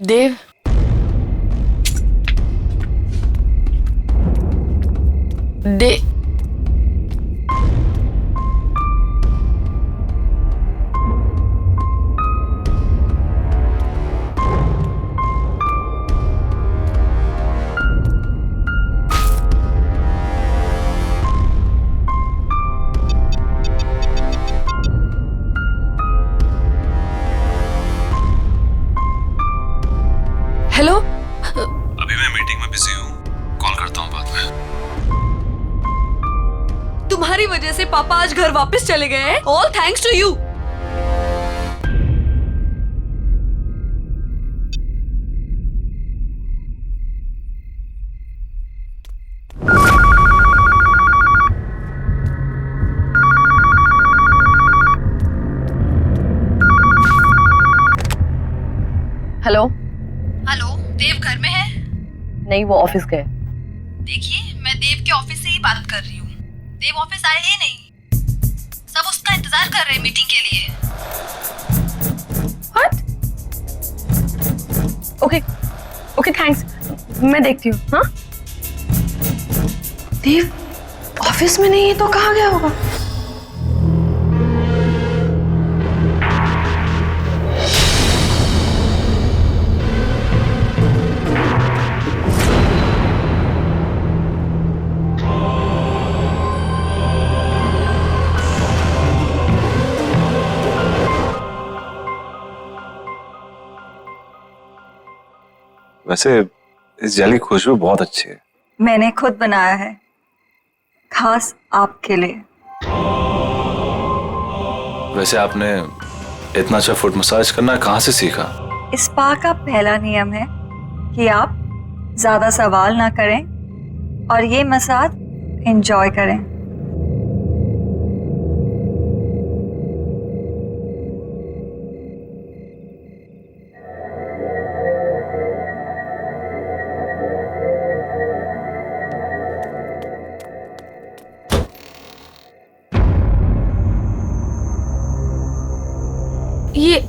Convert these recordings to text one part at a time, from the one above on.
देव, दे hello. अभी मैं meeting में बिजी हूँ, कॉल करता हूँ बाद में। तुम्हारी वजह से पापा आज घर वापस चले गए हैं। All thanks to you. Hello. Hello, Dev घर में है? नहीं, वो ऑफिस गए। देखिए, मैं देव के ऑफिस से ही बात कर रही हूँ। देव ऑफिस आए ही नहीं। सब उसका इंतजार कर रहे हैं मीटिंग के लिए। व्हाट? ओके ओके, थैंक्स, मैं देखती हूँ। हाँ, देव ऑफिस में नहीं है तो कहाँ गया होगा? वैसे इस जेली की खुशबू बहुत अच्छी है। मैंने खुद बनाया है, खास आपके लिए। वैसे आपने इतना अच्छा फुट मसाज करना कहाँ से सीखा? इस स्पा का पहला नियम है कि आप ज्यादा सवाल ना करें और ये मसाज एंजॉय करें। ये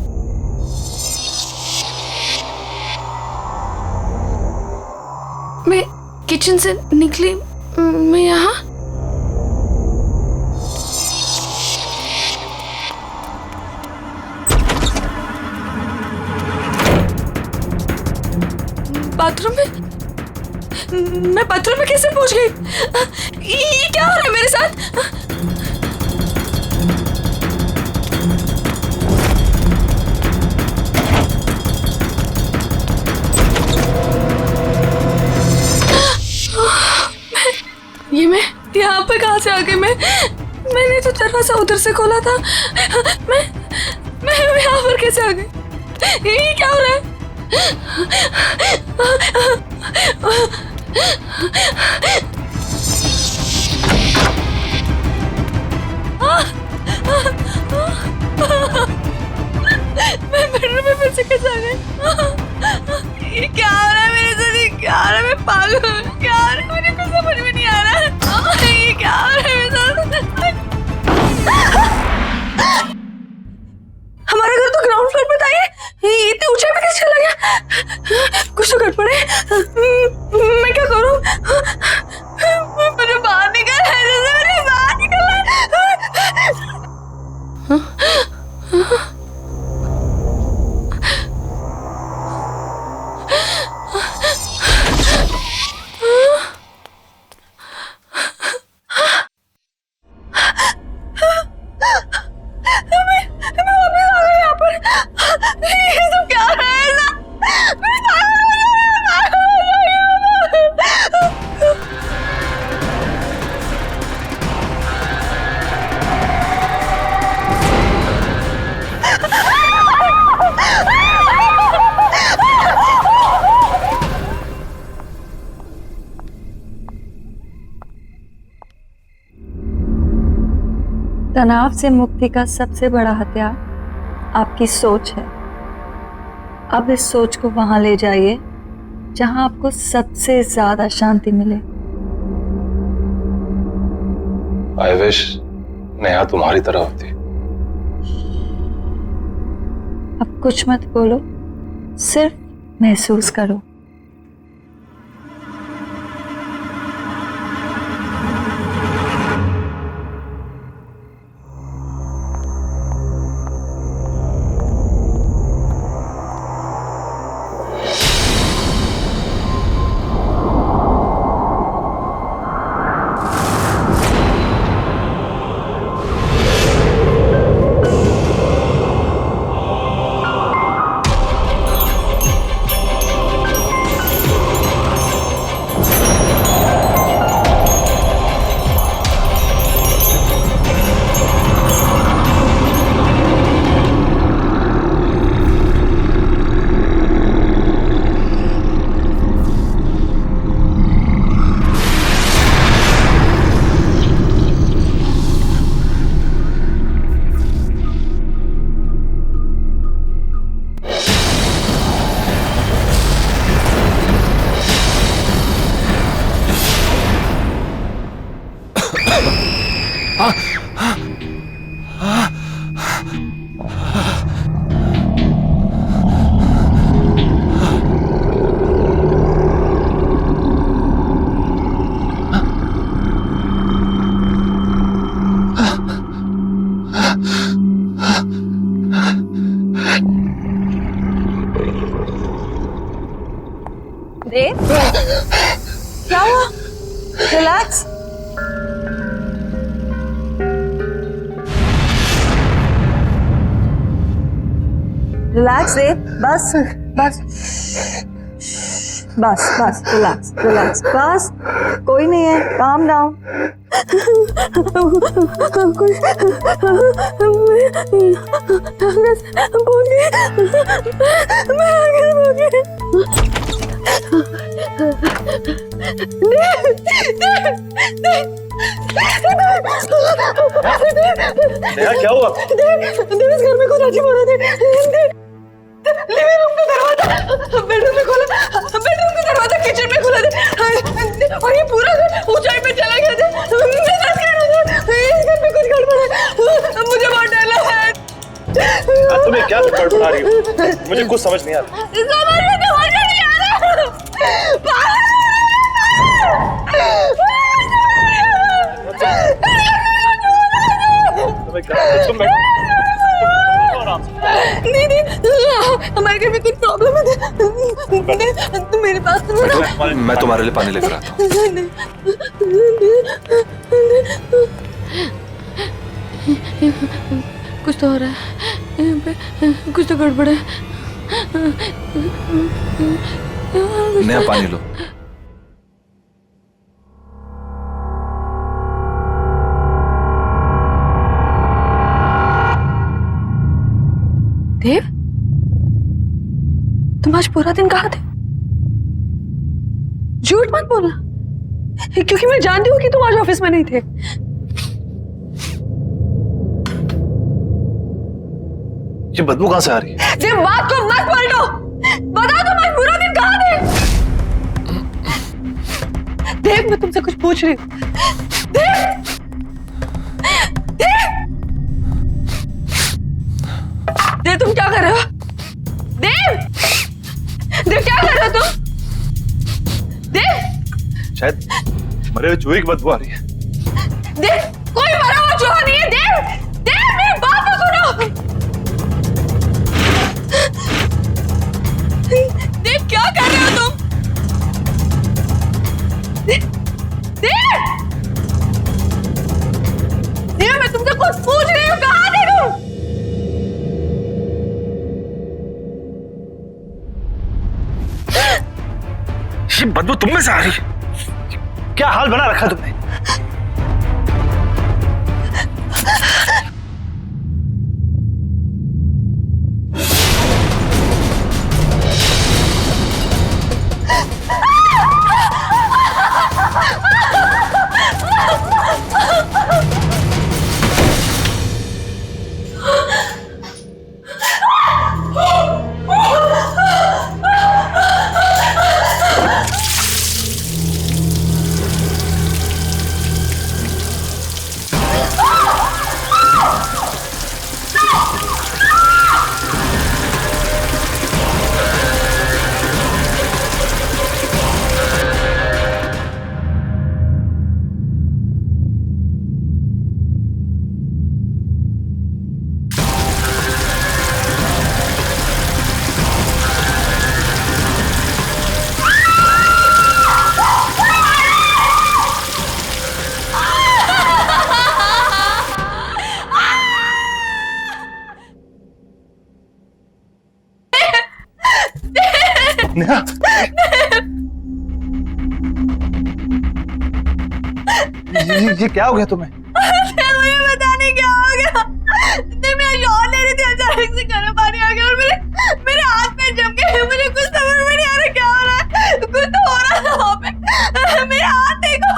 मैं किचन से निकली, मैं यहाँ बाथरूम में, मैं बाथरूम में कैसे पहुंच गई? ये क्या हो रहा है मेरे साथ? ये मैं यहाँ पे कहाँ से आ गई? मैंने तो दरवाजा उधर से खोला था। मैं यहाँ पर कैसे आ गई? ये क्या हो रहा है? मैं बेडरूम में फिर से कैसे आ गई? ये क्या हो रहा है मेरे साथ? ये क्या हो रहा है? मैं पागल हूँ। क्या हो रहा है? मुझे कुछ समझ में नहीं आ रहा है। ये क्या हो रहा है मेरे साथ? हमारा घर तो ग्राउंड फ्लोर पे था। ये इतने ऊंचाई पे कैसे चला गया? कुछ तो गड़बड़ है। मैं क्या करूँ? मुझे बाहर निकलना है, मुझे बाहर निकलना है। तनाव से मुक्ति का सबसे बड़ा हथियार आपकी सोच है। अब इस सोच को वहां ले जाइए जहां आपको सबसे ज्यादा शांति मिले। आई विश नेहा तुम्हारी तरह होती। अब कुछ मत बोलो, सिर्फ महसूस करो। देव, क्या हुआ? रिलैक्स। रिलैक्स देव, बस बस बस बस रिलैक्स रिलैक्स, बस कोई नहीं है, काम डाउन। क्या हुआ? इस घर में कुछ अजीब हो रहा था। लिविंग रूम का दरवाजा बेडरूम में खोला, बेडरूम का दरवाजा किचन में खुला था और ये पूरा घर ऊंचाई पे चला गया था। मैं डर गया था, इस घर में कुछ गड़बड़ है, मुझे बहुत डर लग रहा है। तुम्हें क्या गड़बड़ आ रही हो? मुझे कुछ समझ नहीं आ रहा। समझ नहीं आ रहा। नहीं हमारे घर में कुछ प्रॉब्लम है, तुम मेरे पास मैं तुम्हारे लिए पानी लेकर आता हूँ। कुछ तो हो रहा है, कुछ तो गड़बड़ है। नया पानी लो। देव, तुम आज पूरा दिन कहाँ थे? झूठ मत बोलना, क्योंकि मैं जानती हूँ कि तुम आज ऑफिस में नहीं थे। ये बदबू कहाँ से आ रही है? देव, बात को मत पलटो, बताओ तुम आज पूरा दिन कहाँ थे? देव, मैं तुमसे कुछ पूछ रही हूँ। देव, देव, देव, तुम क्या कर रहे हो? देव, देव, क्या कर रहे हो तुम? देव, शायद मरे हुए चूहे की बदबू आ रही है। देव, कोई मरा हुआ चूहा नहीं है। देव, देव, मेरी बात तो सुनो। देव, क्या कर रहे हो तुम? देव, देव, देव, मैं तुमसे कुछ पूछ रही हूँ, कहाँ थे तुम? ये बदबू तुम में से आ रही है? क्या हाल बना रखा तुमने? नेहा ये क्या हो गया तुम्हें? मुझे पता नहीं क्या हो गया। नहीं, मैं शॉट ले रही थी, अचानक से गर्म पानी आ गया और मेरे हाथ में जम गए। मुझे कुछ समझ में नहीं आ रहा क्या हो रहा है। कुछ तो हो रहा था वहाँ पे। मेरे हाथ देखो।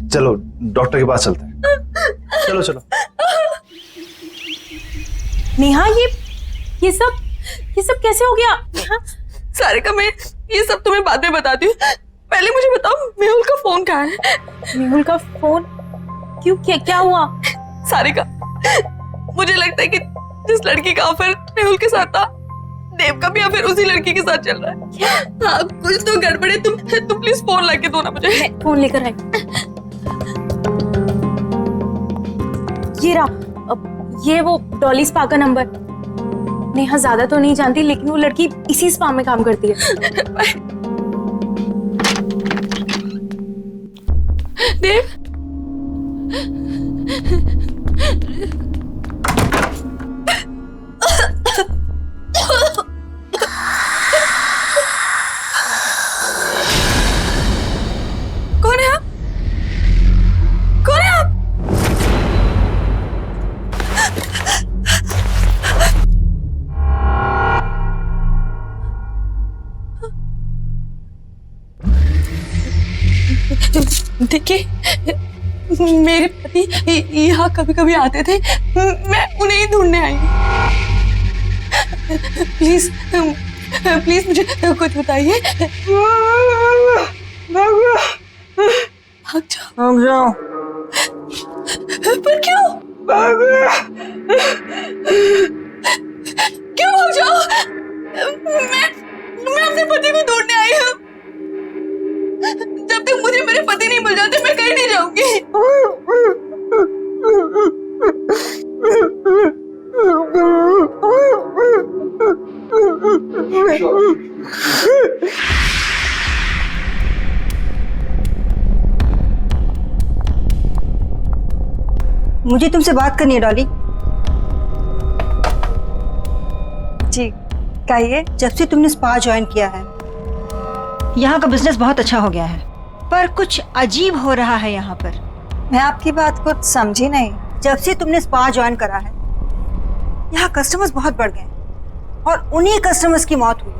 चलो डॉक्टर के पास चलते हैं। चलो चलो। नेहा ये सब कैसे हो गया? सारिका, मैं ये सब तुम्हें बाद में बताती हूँ। पहले मुझे बताओ, मेहुल का फोन कहाँ है? मेहुल का फोन? क्यों, क्या हुआ? सारिका, मुझे लगता है कि जिस लड़की का अफेयर मेहुल के साथ था, देव का भी अफेयर उसी लड़की के साथ चल रहा है। हाँ, कुछ तो गड़बड़ है। तुम प्लीज फोन लाके दो ना मुझे। फोन लेकर आई। ये रहा, ये वो डॉली स्पा का नंबर। नेहा ज्यादा तो नहीं जानती, लेकिन वो लड़की इसी स्पा में काम करती है। देव, कौन है आप? कौन है आप? देखिए, मेरे पति यहाँ कभी कभी आते थे। मैं उन्हें ही ढूंढने आई हूँ। प्लीज मुझे कुछ बताइए। भाग जाओ। पर क्यों? क्यों भाग जाओ? मैं अपने पति को ढूंढने आई हूँ। जब तक मुझे मेरे पति नहीं मिल जाते, मैं कहीं नहीं जाऊंगी। मुझे तुमसे बात करनी है डॉली। जी कहिए। जब से तुमने स्पा ज्वाइन किया है, यहाँ का बिजनेस बहुत अच्छा हो गया है, पर कुछ अजीब हो रहा है यहाँ पर। मैं आपकी बात को समझी नहीं। जब से तुमने स्पा ज्वाइन करा है, यहाँ कस्टमर्स बहुत बढ़ गए और उन्हीं कस्टमर्स की मौत हुई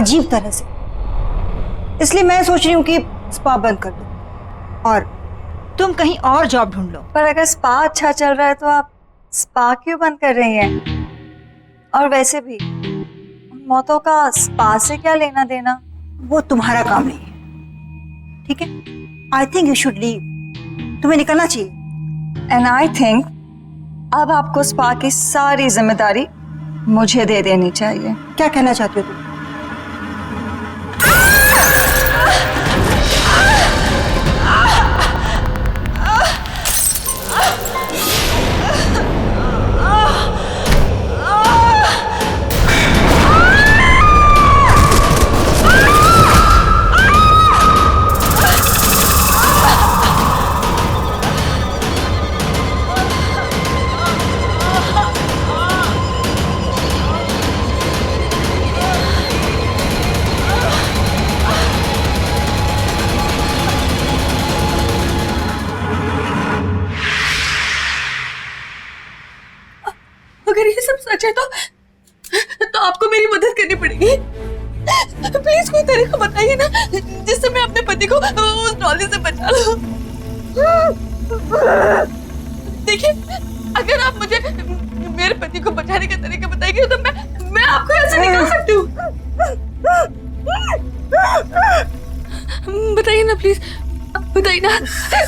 अजीब तरह से। इसलिए मैं सोच रही हूँ कि स्पा बंद कर दो और तुम कहीं और जॉब ढूंढ लो। पर अगर स्पा अच्छा चल रहा है तो आप स्पा क्यों बंद कर रही हैं? और वैसे भी उन मौतों का स्पा से क्या लेना देना? वो तुम्हारा काम नहीं है, ठीक है? I think you should leave. तुम्हें निकलना चाहिए। एंड आई थिंक अब आपको स्पा की सारी जिम्मेदारी मुझे दे देनी चाहिए। क्या कहना चाहते हो तुम? अगर ये सब सच है तो आपको मेरी मदद करनी पड़ेगी। प्लीज कोई तरीका बताइए ना, जिससे मैं अपने पति को उस डॉली से बचा लूं। देखिए, अगर आप मुझे मेरे पति को बचाने का तरीका बताएंगे तो मैं आपको ऐसे निकाल सकती हूँ। बताइए ना प्लीज, बताइए ना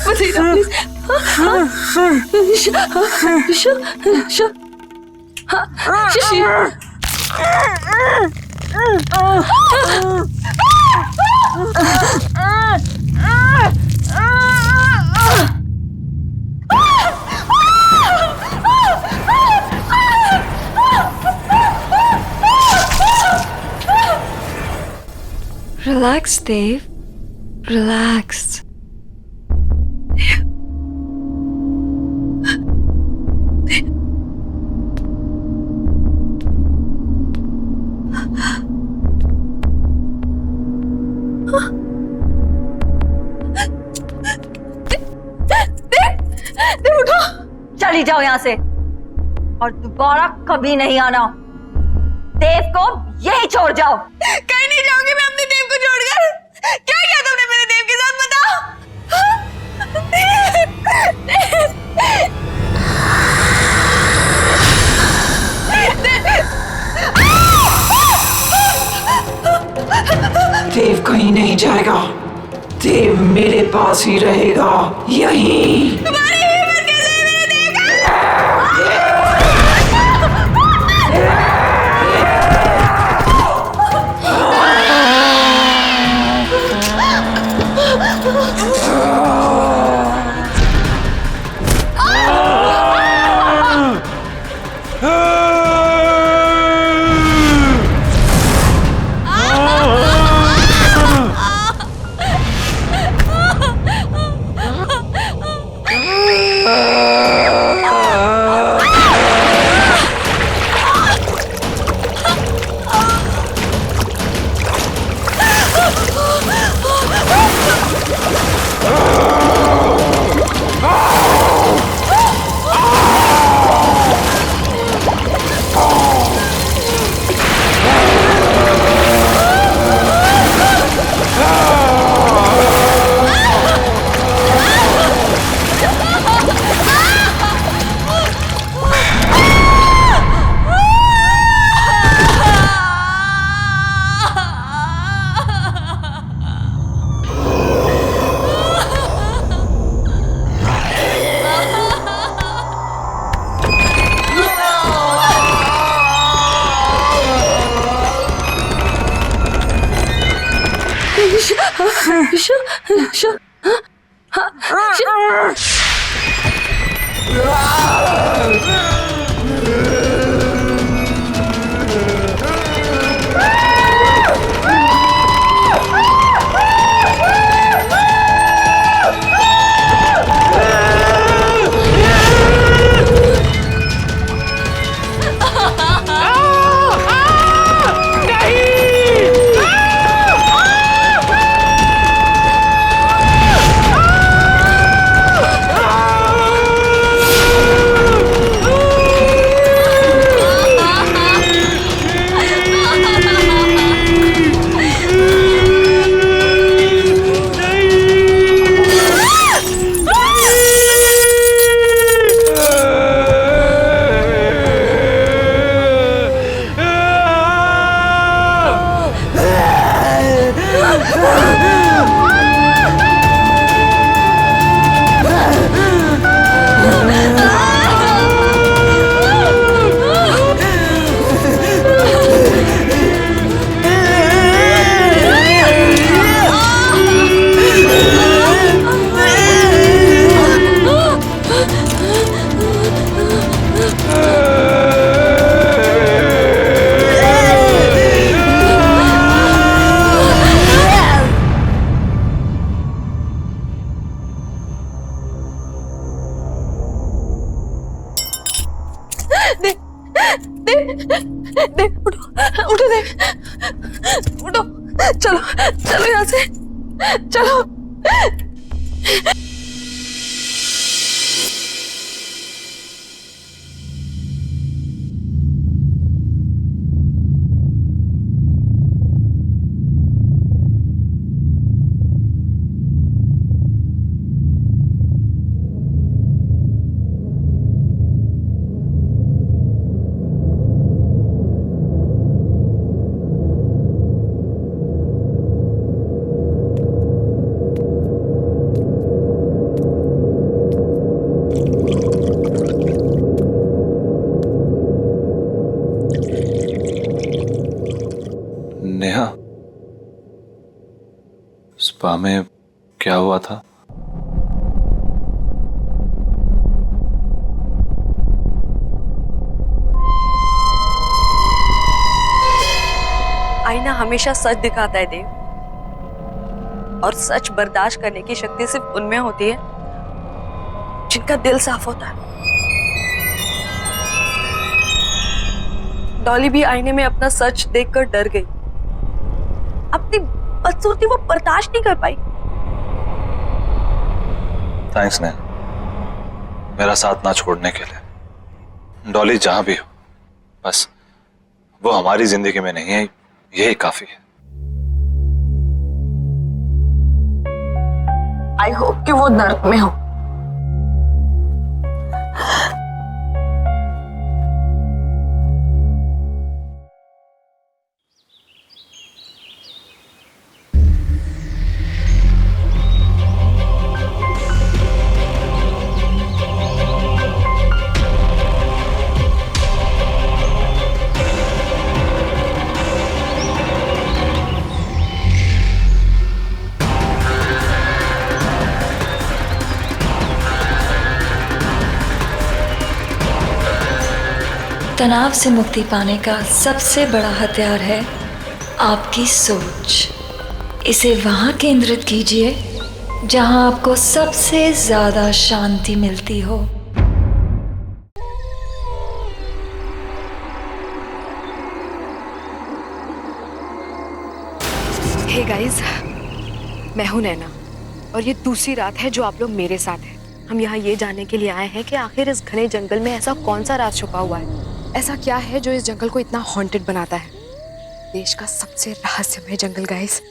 प्लीज। Relax, Dave. Relax. चली जाओ यहाँ से और दोबारा कभी नहीं आना। देव को यही छोड़ जाओ। कहीं नहीं जाऊंगी मैं अपने देव को छोड़कर। क्या किया तुमने मेरे देव के साथ, बताओ। देव कहीं नहीं जाएगा, देव मेरे पास ही रहेगा, यहीं। तुम्हारी हिम्मत कैसे है मेरे देव का? उठो देव, उठो, चलो चलो यहाँ से, चलो। नेहा, स्पा में क्या हुआ था? आईना हमेशा सच दिखाता है देव, और सच बर्दाश्त करने की शक्ति सिर्फ उनमें होती है जिनका दिल साफ होता है। डॉली भी आईने में अपना सच देखकर डर गई। अपनी बदसूरती वो बर्दाश्त नहीं कर पाई। थैंक्स नेहा, मेरा साथ ना छोड़ने के लिए। डॉली जहां भी हो, बस वो हमारी जिंदगी में नहीं है, यही काफी है। आई होप कि वो नर्क में हो। तनाव से मुक्ति पाने का सबसे बड़ा हथियार है आपकी सोच। इसे वहां केंद्रित कीजिए जहां आपको सबसे ज्यादा शांति मिलती हो। हे गाइस, मैं हूं नैना और ये दूसरी रात है जो आप लोग मेरे साथ हैं। हम यहाँ ये जानने के लिए आए हैं कि आखिर इस घने जंगल में ऐसा कौन सा राज छुपा हुआ है, ऐसा क्या है जो इस जंगल को इतना हॉन्टेड बनाता है। देश का सबसे रहस्यमय जंगल guys,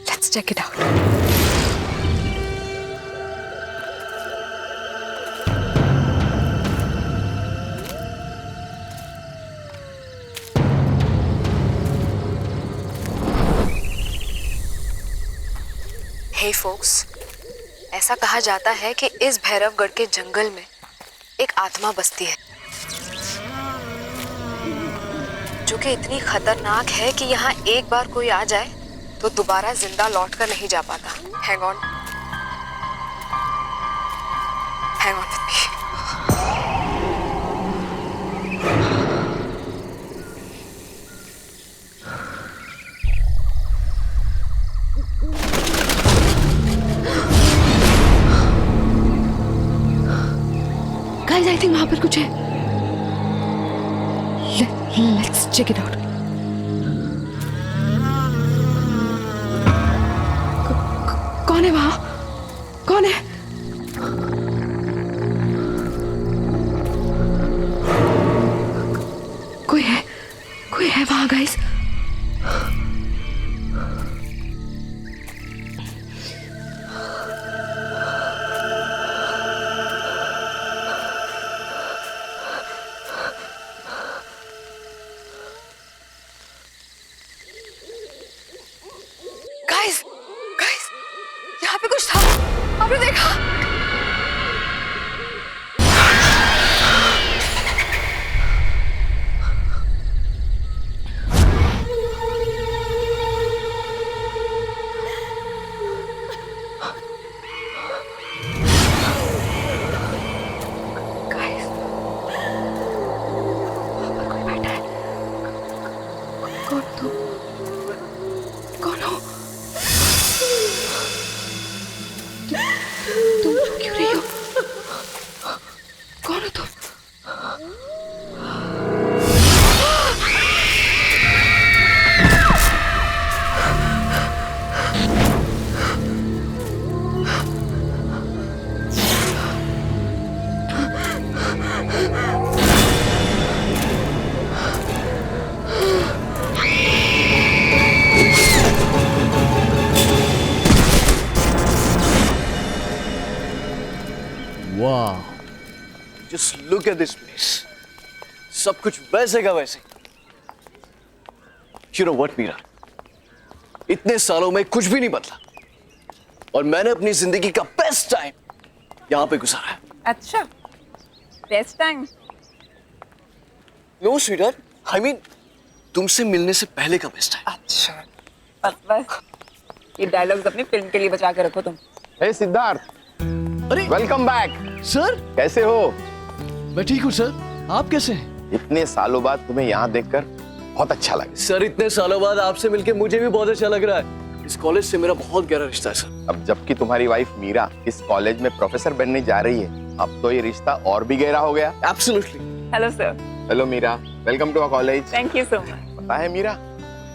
let's check it out. Hey folks, ऐसा कहा जाता है कि इस भैरवगढ़ के जंगल में एक आत्मा बसती है जो कि इतनी खतरनाक है कि यहाँ एक बार कोई आ जाए तो दोबारा जिंदा लौट कर नहीं जा पाता। Hang on with me. Guys, I think वहां पर कुछ है। Let's check it out. कौन है वहां? कौन है? कोई है वहां गाइस। गाइस, यहाँ पे कुछ था, आपने देखा? गाइस, वहाँ पर कोई बैठा है। कौन तुम? कौन हो? तुम क्यों रही हो? कौन हो तुम? वाह, just look at this place. सब कुछ वैसे का वैसे। यू नो व्हाट मीरा, इतने सालों में कुछ भी नहीं बदला और मैंने अपनी जिंदगी का बेस्ट टाइम यहां पे गुजारा है। अच्छा, best time? No sweetheart, I mean तुमसे मिलने से पहले का बेस्ट टाइम। अच्छा, बस ये डायलॉग्स अपनी फिल्म के लिए बचा के रखो तुम। हे सिद्धार्थ, अरे वेलकम बैक। सर, कैसे हो? मैं ठीक हूँ सर, आप कैसे हैं? इतने सालों बाद तुम्हें यहाँ देखकर बहुत अच्छा लगा। सर, इतने सालों बाद आपसे मिलके मुझे भी बहुत अच्छा लग रहा है। इस कॉलेज से मेरा बहुत गहरा रिश्ता है सर। अब जबकि तुम्हारी वाइफ मीरा इस कॉलेज में प्रोफेसर बनने जा रही है, अब तो ये रिश्ता और भी गहरा हो गया। Absolutely. Hello sir. Hello Meera, welcome to our college. Thank you so much. पता है मीरा,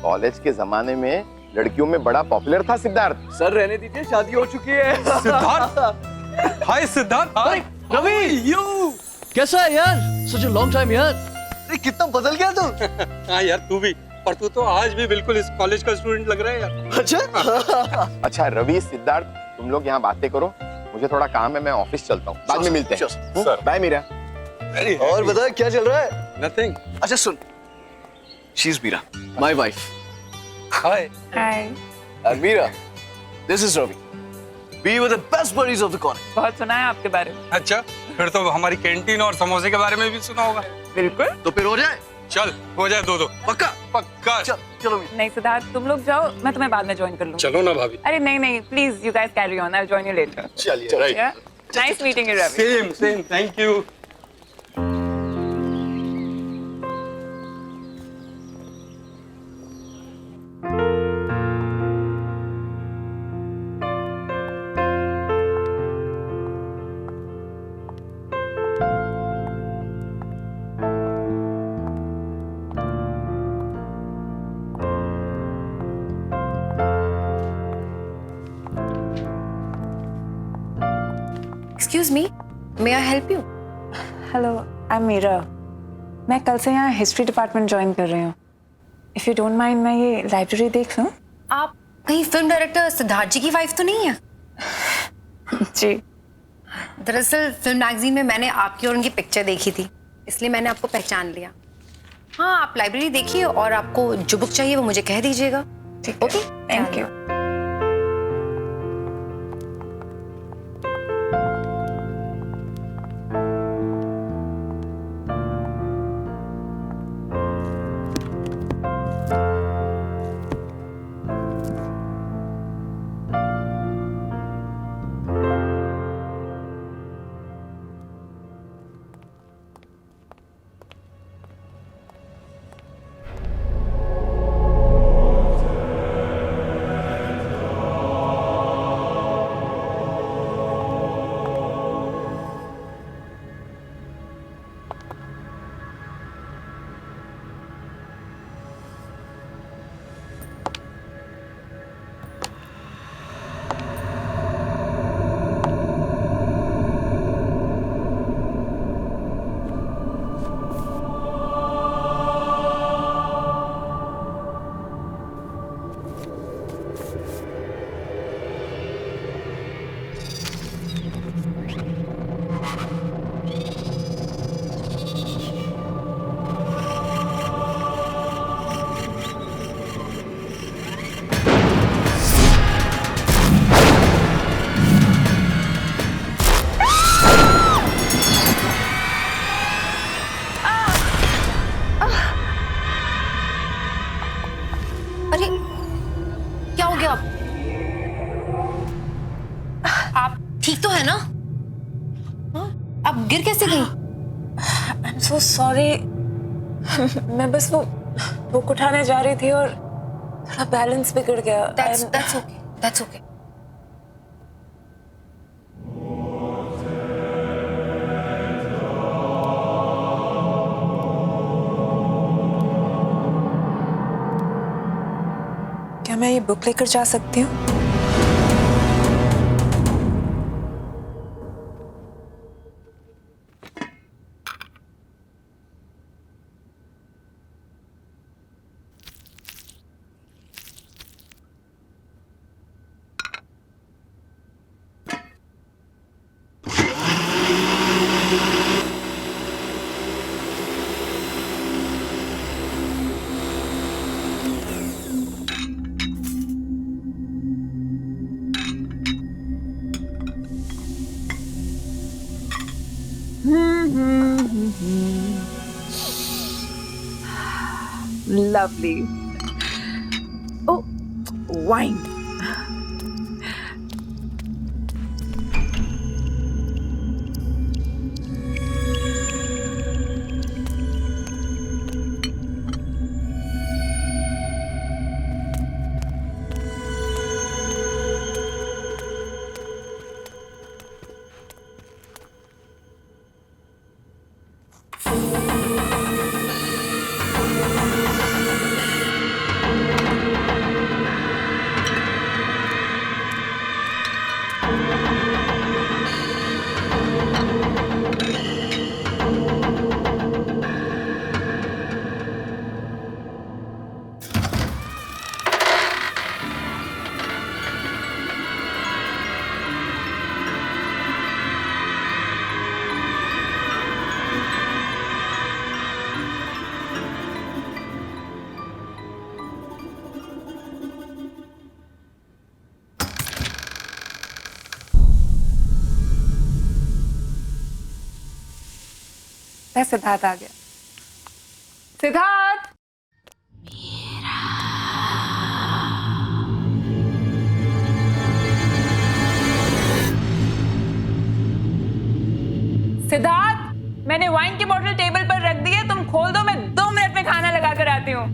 कॉलेज के जमाने में लड़कियों में बड़ा पॉपुलर था सिद्धार्थ। सर रहने दीजिए, शादी हो चुकी है। सिद्धार्थ, हाय सिद्धार्थ। रवि यू कैसा है यार? Such a long time यार। अरे कितना बदल गया तू। हाँ यार तू भी, पर तू तो आज भी बिल्कुल इस कॉलेज का स्टूडेंट लग रहा है यार। अच्छा अच्छा रवि सिद्धार्थ, तुम लोग यहाँ बातें करो, मुझे थोड़ा काम है, मैं ऑफिस चलता हूँ, बाद में मिलते हैं। बाय मीरा। और बता क्या चल रहा है? नथिंग। अच्छा सुन, she is Meera, my wife. Hi. Hi. And Meera, this is Ravi. We were the best buddies of the college. बहुत सुना है आपके बारे में। अच्छा, फिर तो हमारी कैंटीन और समोसे के बारे में भी सुना होगा। बिल्कुल। तो फिर हो जाए? चल हो जाए दो। पक्का? पक्का। चलो। नहीं सिद्धार्थ, तुम लोग जाओ, मैं तुम्हें बाद में ज्वाइन कर लूंगा। चलो ना भाभी। अरे नहीं, please you guys carry on, I will join you later. चलिए, right. Nice meeting you Ravi. Same, thank you. Excuse me, may I help you? Hello, I am Meera. मैं कल से यहाँ हिस्ट्री डिपार्टमेंट ज्वाइन कर रही हूँ। इफ यू डोंट माइंड, मैं ये लाइब्रेरी देख लूँ? आप कहीं फिल्म डायरेक्टर सिद्धार्थ जी की वाइफ तो नहीं है? जी। दरअसल फिल्म मैगजीन में मैंने आपकी और उनकी पिक्चर देखी थी, इसलिए मैंने आपको पहचान लिया। हाँ, आप लाइब्रेरी देखिए और आपको जो बुक चाहिए वो मुझे कह दीजिएगा। ठीक, ओके, थैंक यू। अरे क्या हो गया? आप ठीक तो है ना? हाँ? आप गिर कैसे गई? I am so sorry. मैं बस वो बुक उठाने जा रही थी और थोड़ा बैलेंस बिगड़ गया। That's okay. क्या मैं ये बुक लेकर जा सकती हूँ? Lovely. Oh, wine. लगता है सिद्धार्थ आ गया। सिद्धार्थ! सिद्धार्थ, मैंने वाइन की बोतल टेबल पर रख दी है, तुम खोल दो, मैं 2 मिनट में खाना लगा कर आती हूँ।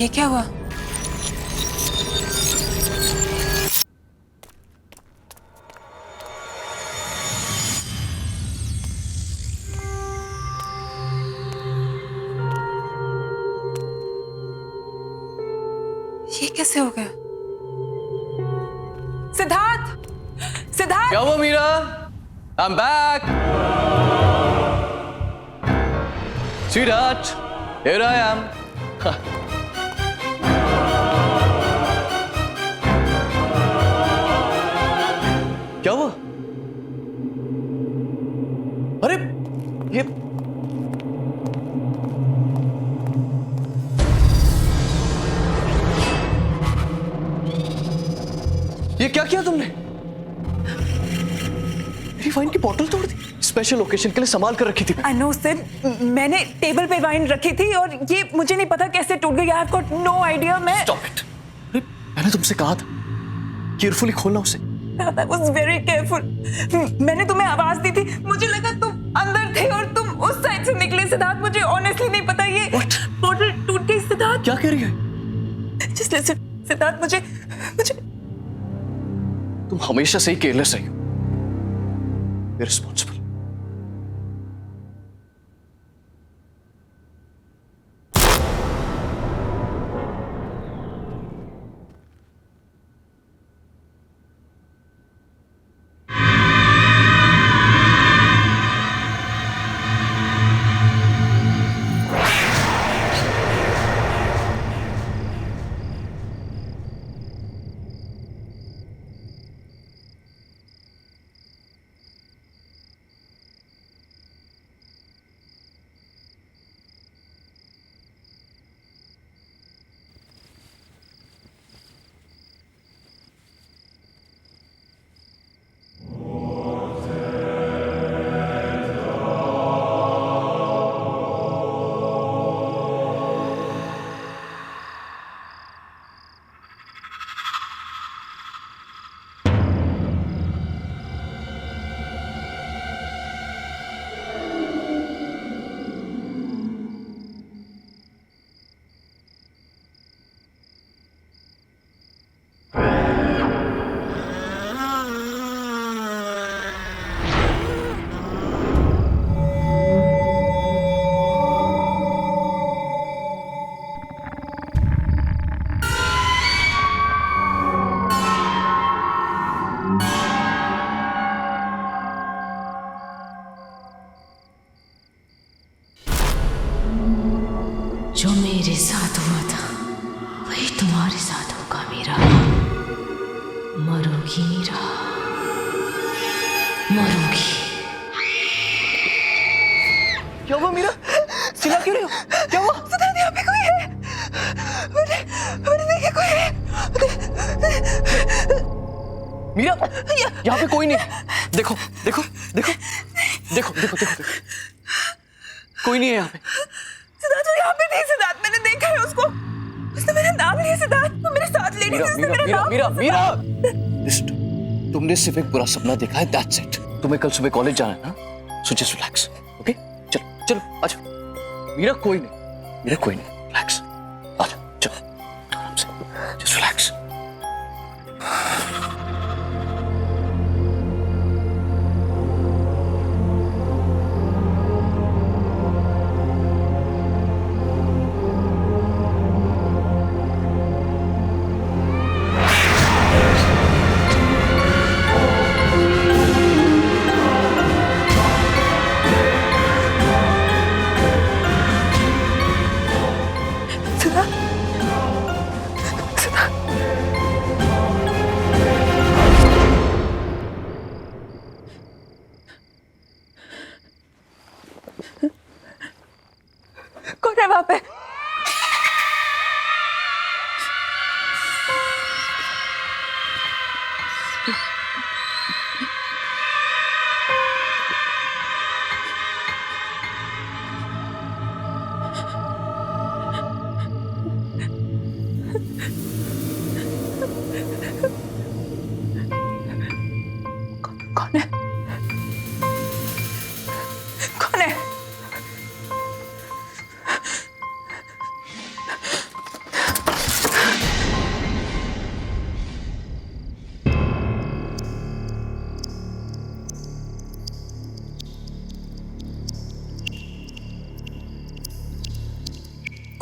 ये क्या हुआ? ये कैसे हो गया? सिद्धार्थ! सिद्धार्थ! क्या हुआ Meera? I'm back. Sweetheart, here I am. क्या हुआ? अरे ये क्या किया तुमने? मेरी वाइन की बोतल तोड़ दी। स्पेशल ओकेजन के लिए संभाल कर रखी थी। I know सर, मैंने टेबल पे वाइन रखी थी और ये मुझे नहीं पता कैसे टूट गई। I've got no idea। मैं Stop it. अरे मैंने तुमसे कहा था केयरफुली खोलना उसे। I was very careful। मैंने तुम्हें आवाज दी थी, मुझे लगा तुम अंदर थे और तुम उस साइड से निकले। सिद्धार्थ, मुझे ऑनेस्टली नहीं पता ये बोतल टूट गई। सिद्धार्थ, क्या कह रही है? Just listen, सिद्धार्थ, मुझे तुम हमेशा से ही केयरलेस रही हो, इररिस्पॉन्सिबल। जो मेरे साथ हुआ था वही तुम्हारे साथ होगा मीरा। मरोगी मीरा, मरोगी। क्या हुआ मीरा? चिल्ला क्यों रही हो? क्या हुआ? सिद्धार्थ, यहाँ पे कोई है। मैंने देखा कोई है। मीरा, यहाँ पे कोई नहीं। देखो देखो देखो देखो देखो देखो कोई नहीं है यहाँ पे। सिद्धार्थ, वो यहाँ पे नहीं। सिद्धार्थ, मैंने देखा है उसको। उसने मेरा नाम लिया। सिद्धार्थ, वो मेरे साथ लेडी थी, उसने मेरा नाम लिया। मीरा, तुमने सिर्फ एक बुरा सपना देखा है, दैट्स इट। तुम्हें कल सुबह कॉलेज जाना है ना, सो जस्ट रिलैक्स, ओके? चलो चलो आजा। मीरा कोई नहीं, रिलैक्स, आजा चलो आराम से, जस्ट रिलैक्स।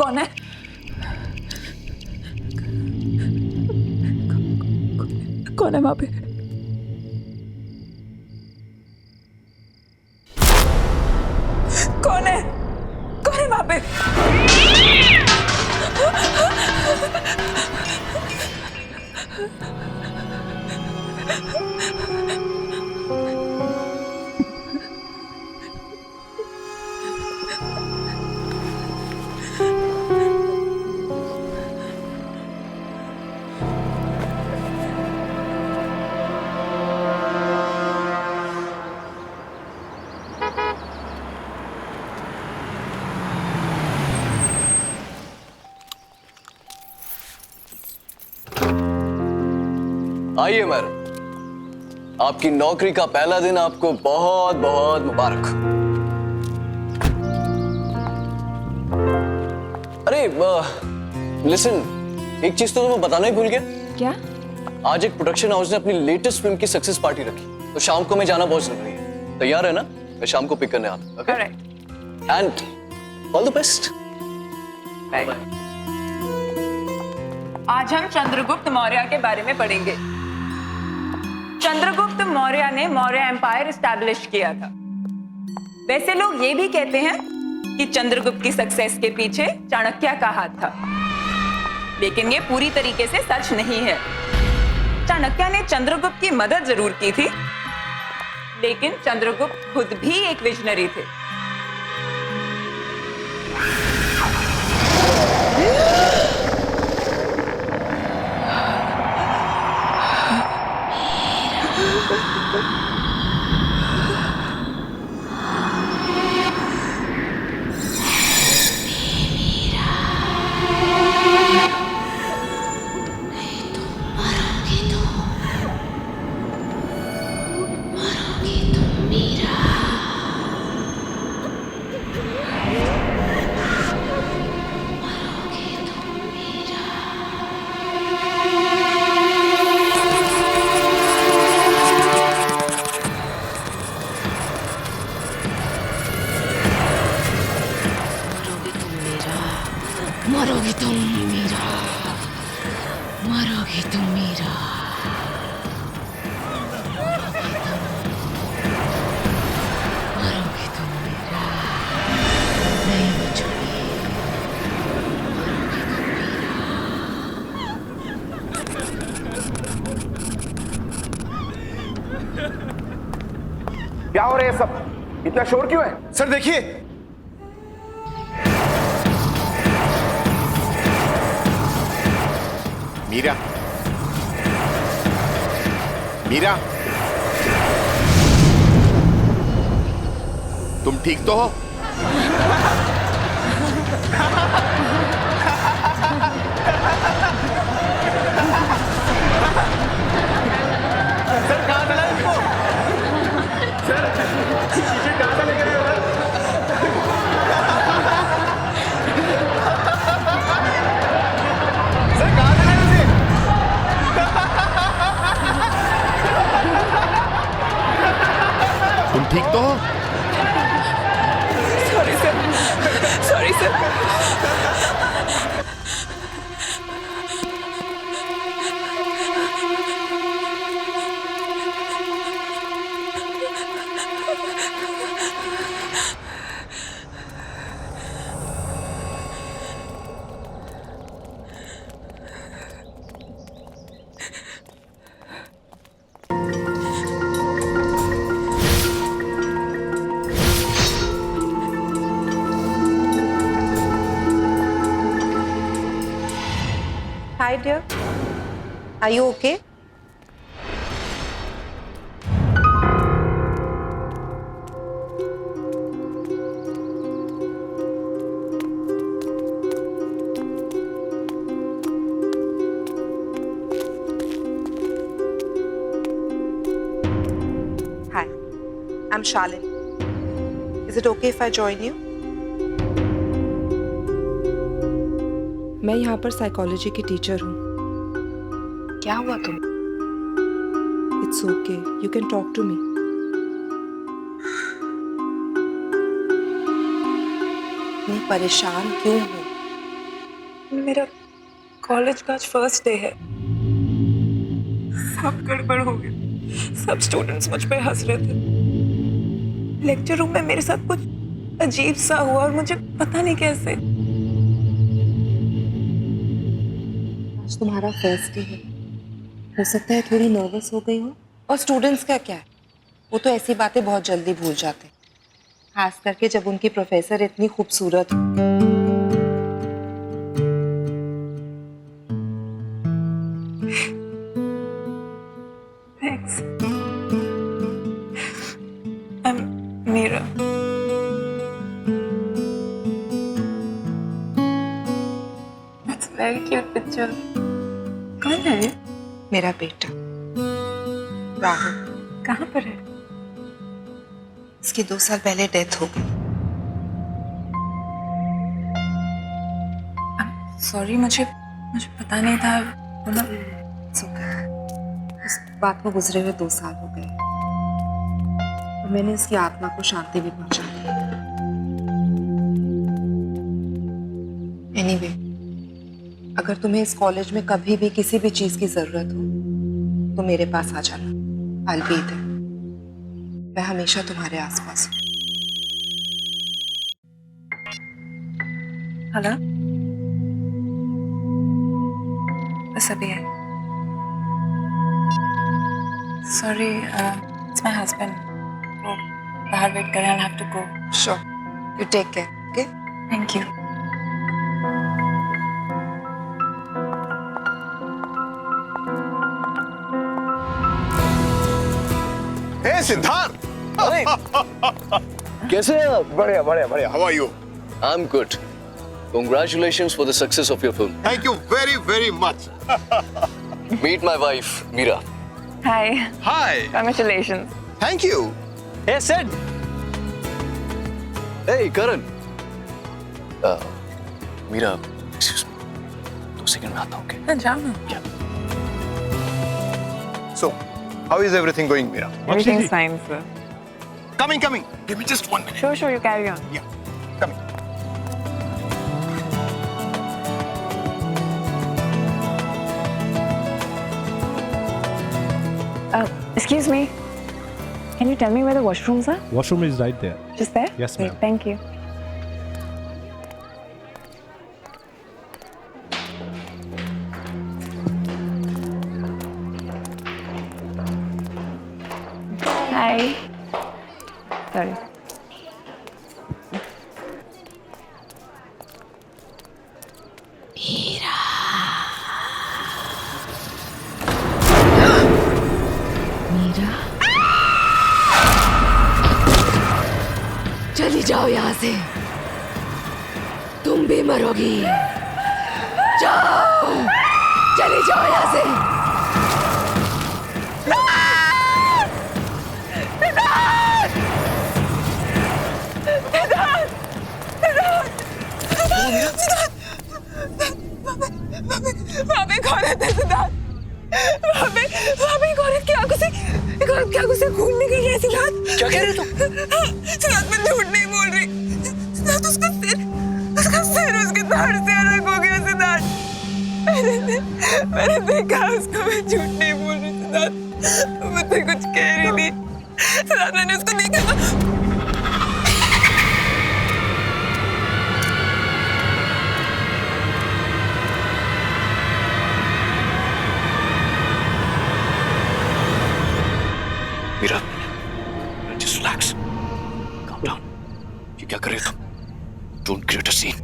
कौन है? कौन है वहां पे? कौन है? कौन है वहां पे? आइए मैडम, आपकी नौकरी का पहला दिन आपको बहुत बहुत मुबारक। अरे लिसन, एक चीज तो मैं बताना ही भूल गया। क्या? आज एक प्रोडक्शन हाउस ने अपनी लेटेस्ट फिल्म की सक्सेस पार्टी रखी, तो शाम को मैं जाना बहुत जरूरी है। तैयार है ना? मैं शाम को पिक करने आता हूं। Okay? And all the best. आज हम चंद्रगुप्त मौर्य के बारे में पढ़ेंगे। चंद्रगुप्त मौर्य ने मौर्य एम्पायर एस्टैब्लिश किया था। वैसे लोग ये भी कहते हैं कि चंद्रगुप्त की सक्सेस के पीछे चाणक्य का हाथ था, लेकिन ये पूरी तरीके से सच नहीं है। चाणक्य ने चंद्रगुप्त की मदद जरूर की थी, लेकिन चंद्रगुप्त खुद भी एक विजनरी थे। मरोगी तुम मीरा, मरोगी तुम मीरा, मरोगी तुम मीरा, नहीं बचोगी, क्या हो रहा है सब? इतना शोर क्यों है? सर देखिए, मीरा, मीरा, तुम ठीक तो हो? सर कहाँ मिला इसको? सर इसे कहाँ से लेके आए हो? सर कहाँ मिला इसे? तुम ठीक तो हो? Sorry sir, sorry sir. Hi dear, are you okay? Hi, I'm Shalini. Is it okay if I join you? मैं यहाँ पर साइकोलॉजी की टीचर हूँ। क्या हुआ तुम? It's okay, you can talk to me. मैं परेशान क्यों हूँ? मेरा कॉलेज का आज फर्स्ट डे है। सब गड़बड़ हो गया। सब स्टूडेंट्स मुझ पे हंस रहे थे। लेक्चर रूम में मेरे साथ कुछ अजीब सा हुआ और मुझे पता नहीं कैसे। आज तुम्हारा फर्स्ट डे है, हो सकता है थोड़ी नर्वस हो गई हो। और स्टूडेंट्स का क्या है, वो तो ऐसी बातें बहुत जल्दी भूल जाते हैं, खास करके जब उनकी प्रोफेसर इतनी खूबसूरत हो। Thanks. I'm Meera. That's a very cute picture. कौन है ये? मेरा बेटा राहुल। कहाँ पर है? इसकी 2 साल पहले डेथ हो गई। सॉरी, मुझे पता नहीं था। इस बात को गुजरे हुए 2 साल हो गए और मैंने इसकी आत्मा को शांति भी पहुंचा दी। एनीवे, अगर तुम्हें इस कॉलेज में कभी भी किसी भी चीज की जरूरत हो तो मेरे पास आ जाना। I'll be there. मैं हमेशा तुम्हारे आसपास हूँ। हेलो, बस अभी है। Sorry, it's my husband. वो बाहर वेट कर रहे हैं। I have to go. Sure. You take care. Okay? Thank you. Hey Siddharth, कैसे हैं आप? बढ़िया बढ़िया बढ़िया। How are you? I'm good. Congratulations for the success of your film. Thank you very very much. Meet my wife, Meera. Hi, hi. Congratulations. Thank you. Hey, Sid. Hey, Karan. Meera, excuse me. 2 second में आता हूँ, okay? हाँ, जाओ ना। So, how is everything going, Meera? Everything's fine, sir. Coming. Give me just 1 minute. Sure, you carry on. Yeah, coming. Excuse me. Can you tell me where the washrooms are? Washroom is right there. Just there? Yes, Great, ma'am. thank you. Hi. Sorry. Meera, चली जाओ यहाँ से, तुम भी मरोगी। जाओ, चली जाओ यहाँ से। वहाँ पे एक औरत है सिद्धार्थ। वहाँ पे एक औरत की आंखों से खून निकल रहा है सिद्धार्थ। क्या कह रहे हो तुम? सिद्धार्थ, मैं झूठ नहीं बोल रही। सिद्धार्थ, उसका सिर उसके धड़ से अलग हो गया सिद्धार्थ। मैंने देखा उसको, मैं झूठ नहीं बोल रही सिद्धार्थ। मैं तो कुछ कह रही थी सिद्धार्थ, मैंने उसको देखा था। Meera, just relax. Calm down. ये क्या कर रहे हो तुम? Don't create a scene.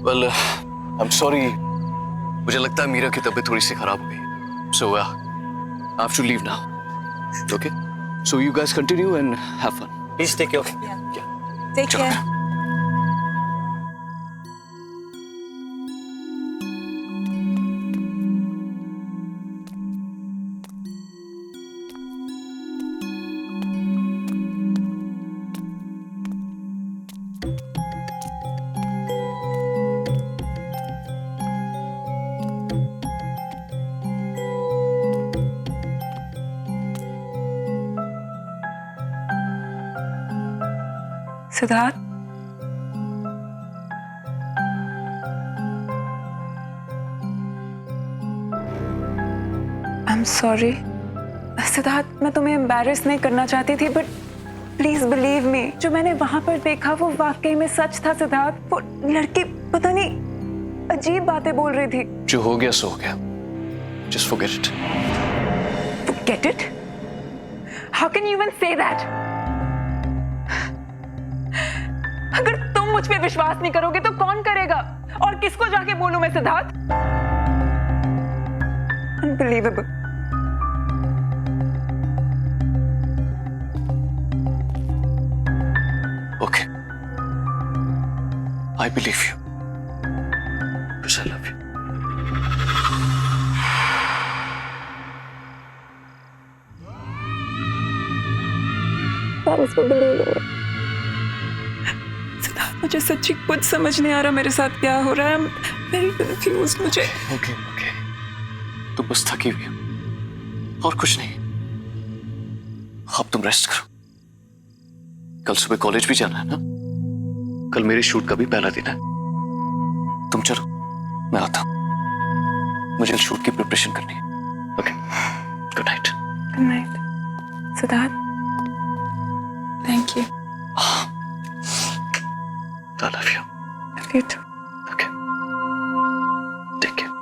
Well, I'm sorry. मुझे लगता है मीरा की तबीयत थोड़ी सी खराब हो गई. So, I have to leave now. Okay? So you guys continue and have fun. Please take care. Yeah. Take चलो. care. Siddharth, I'm sorry. Siddharth, मैं तुम्हें एम्बैरेस नहीं करना चाहती थी, बट प्लीज बिलीव मी, जो मैंने वहां पर देखा वो वाकई में सच था सिद्धार्थ। वो लड़की पता नहीं अजीब बातें बोल रही थी। जो हो गया सो हो गया। Just forget it. Forget it? How can you even say that? अगर तुम मुझ पे विश्वास नहीं करोगे तो कौन करेगा? और किसको जाके बोलूं मैं Siddharth? Unbelievable. Okay. I believe you. Because I love you. Siddharth, मुझे सच्ची कुछ समझ नहीं आ रहा मेरे साथ क्या हो रहा है। I'm very confused। मुझे Okay. तुम बस थकी हुई हो और कुछ नहीं। अब तुम रेस्ट करो। कल सुबह कॉलेज भी जाना है ना? कल मेरे शूट का भी पहला दिन है। तुम चलो, मैं आता हूं। मुझे शूट की प्रिपरेशन करनी है। Okay, good night. Good night Siddharth. Thank you. I love you. Love you too. Okay. Take care.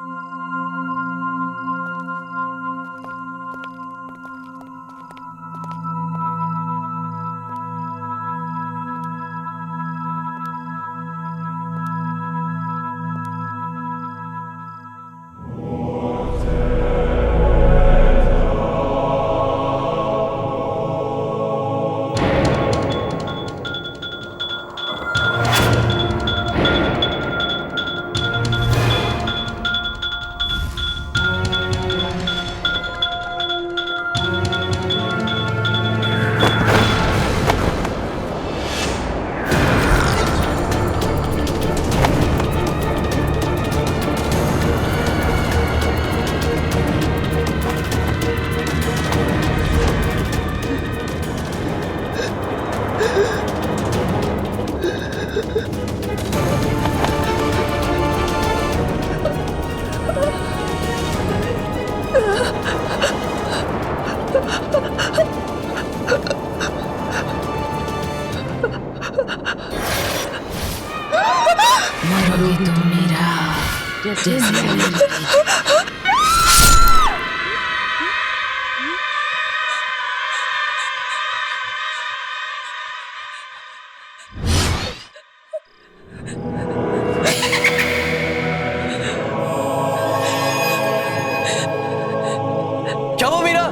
मरोगे तुम मेरा जैसे क्या हुआ मीरा?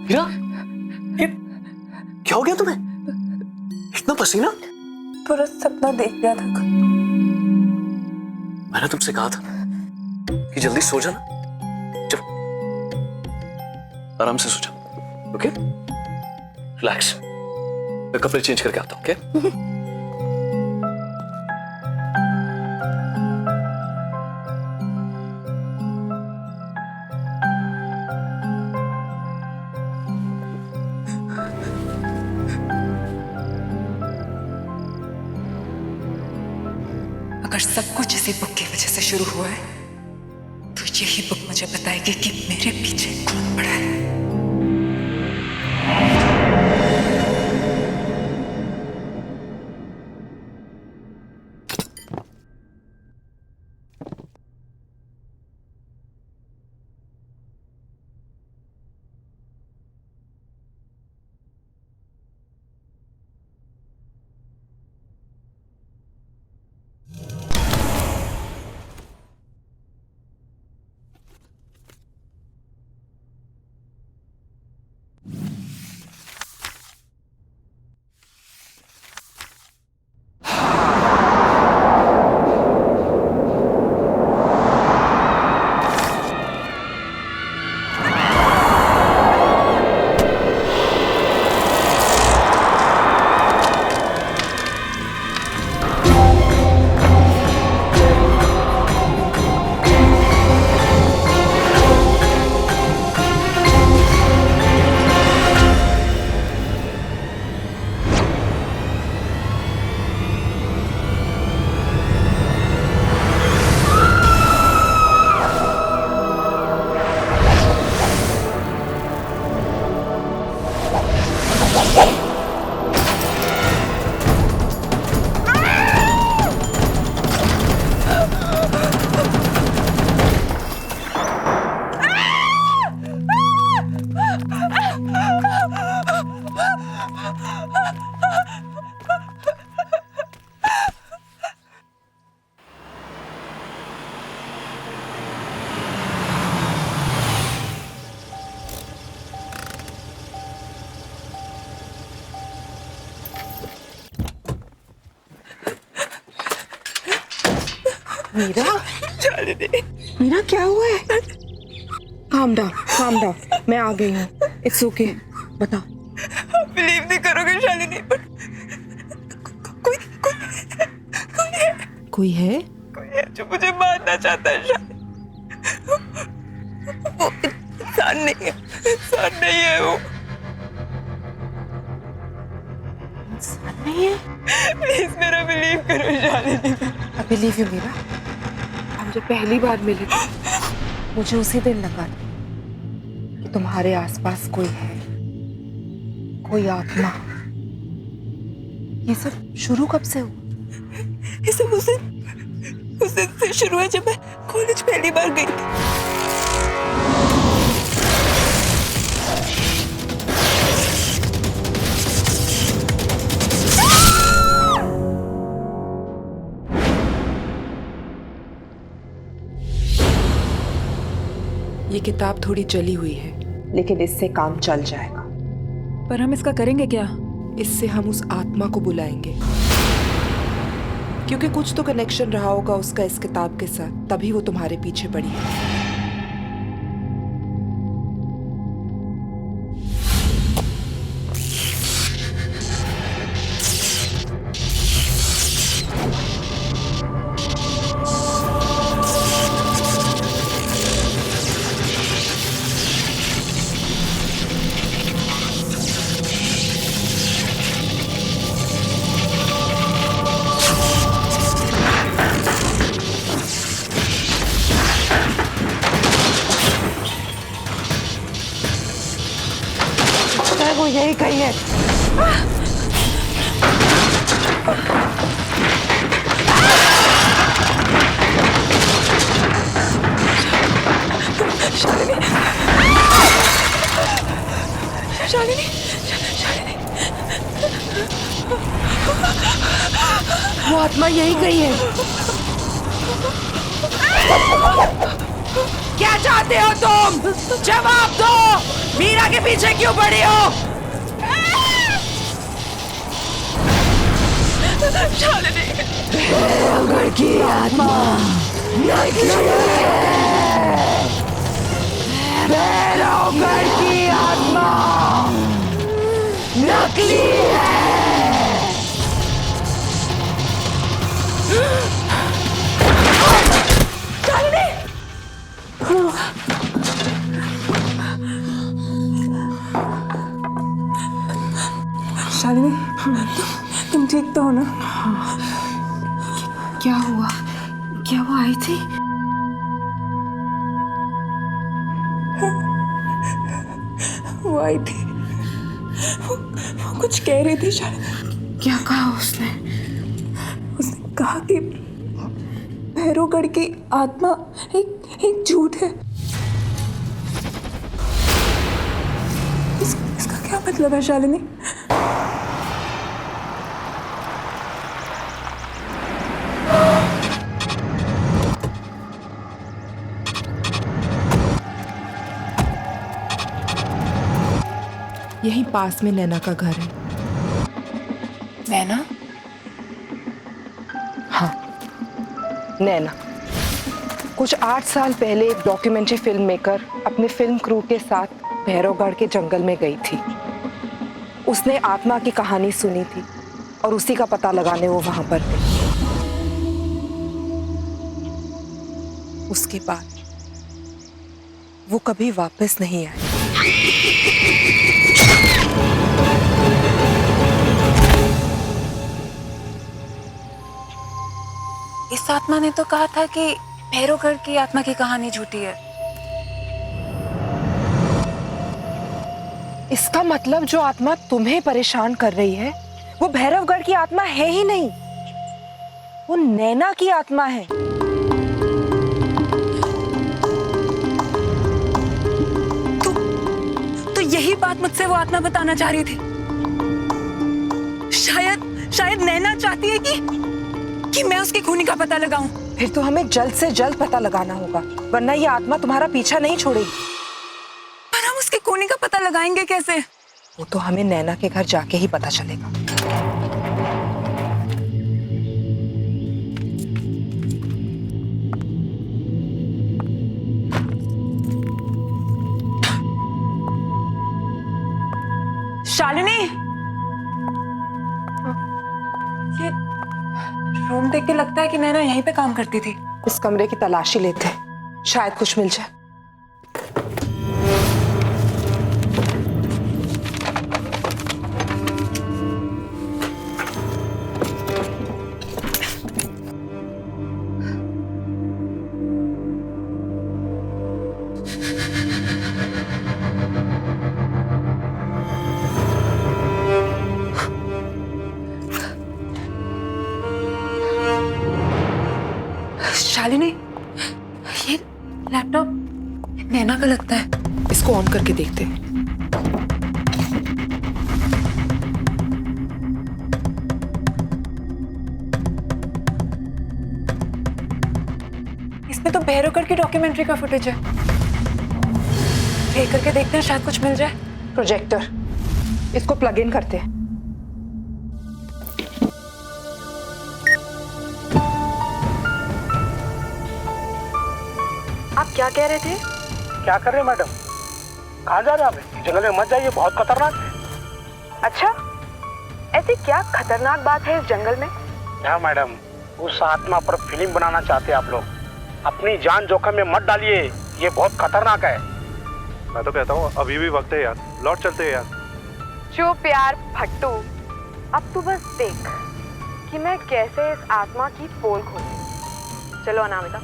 मीरा, ये क्या हो गया तुम्हें? इतना पसीना? पूरा सपना देख लिया था। मैंने तुमसे कहा था कि जल्दी सो जाना। चलो, आराम से सो जाओ। Okay, relax. मैं कपड़े चेंज करके आता हूँ। ओके? अगर सब कुछ इसी बुक की वजह से शुरू हुआ है तो यही बुक मुझे बताएगी कि मेरे पीछे कौन पड़ा है। मीरा, मीरा क्या हुआ है? काम डाउन, मैं आ गई हूँ। इट्स ओके, बताओ। बिलीव नहीं करोगे शालिनी, पर कोई है जो मुझे मारना चाहता है शालिनी। वो इंसान नहीं है वो। इंसान नहीं है? प्लीज मेरा बिलीव करो Shalini. I believe you Meera. हम जब पहली बार मिले थे, मुझे उसी दिन लगा कि तुम्हारे आसपास कोई है, कोई आत्मा। ये सब शुरू कब से हुआ? ये सब उस दिन से शुरू है जब मैं कॉलेज पहली बार गई थी। ये किताब थोड़ी जली हुई है, लेकिन इससे काम चल जाएगा। पर हम इसका करेंगे क्या? इससे हम उस आत्मा को बुलाएंगे, क्योंकि कुछ तो कनेक्शन रहा होगा उसका इस किताब के साथ, तभी वो तुम्हारे पीछे पड़ी है। वो यही कही है। शालिनी, वो आत्मा यही कही है। क्या चाहते हो तुम? जवाब दो। मीरा के पीछे क्यों पड़ी हो? भैरवगढ़ की आत्मा भैरवगढ़ की आत्मा नकली है। शालिनी, तुम ठीक तो हो ना? क्या हुआ? क्या वो आई थी? वो आई थी, वो कुछ कह रही थी शालिनी। क्या कहा उसने? उसने कहा कि भैरवगढ़ की आत्मा एक झूठ है। इसका क्या मतलब है शालिनी? यहीं पास में नैना का घर है। नैना? हाँ, नैना। कुछ 8 साल पहले एक डॉक्यूमेंट्री फिल्म मेकर अपने फिल्म क्रू के साथ भैरवगढ़ के जंगल में गई थी। उसने आत्मा की कहानी सुनी थी और उसी का पता लगाने वो वहां पर गई। उसके बाद वो कभी वापस नहीं आई। इस आत्मा ने तो कहा था कि भैरवगढ़ की आत्मा की कहानी झूठी है। इसका मतलब जो आत्मा तुम्हें परेशान कर रही है वो भैरवगढ़ की आत्मा है ही नहीं, वो नैना की आत्मा है। तो यही बात मुझसे वो आत्मा बताना चाह रही थी। शायद नैना चाहती है कि मैं उसकी खूनी का पता लगाऊं। फिर तो हमें जल्द से जल्द पता लगाना होगा, वरना ये आत्मा तुम्हारा पीछा नहीं छोड़ेगी। पर हम उसके खूनी का पता लगाएंगे कैसे? वो तो हमें नैना के घर जाके ही पता चलेगा। शालिनी, ये रूम देख के लगता है कि नैना यहीं पे काम करती थी। इस कमरे की तलाशी लेते हैं, शायद कुछ मिल जाए। शालिनी, ये लैपटॉप नैना का लगता है। इसको ऑन करके देखते हैं। इसमें तो भैरवगढ़ की डॉक्यूमेंट्री का फुटेज है। प्ले करके देखते हैं, शायद कुछ मिल जाए। प्रोजेक्टर, इसको प्लग इन करते हैं। आप क्या कह रहे थे? क्या कर रहे हैं मैडम? कहाँ जा रहे हैं आप? जंगल में मत जाइए, बहुत खतरनाक है। अच्छा, ऐसी क्या खतरनाक बात है इस जंगल में? क्या मैडम, उस आत्मा पर फिल्म बनाना चाहते हैं आप लोग? अपनी जान जोखिम में मत डालिए, ये बहुत खतरनाक है। मैं तो कहता हूँ अभी भी वक्त है यार, लौट चलते हैं यार। चुप यार फट्टू, अब तू बस देख कि मैं कैसे इस आत्मा की पोल खोलूं। चलो अनामिका।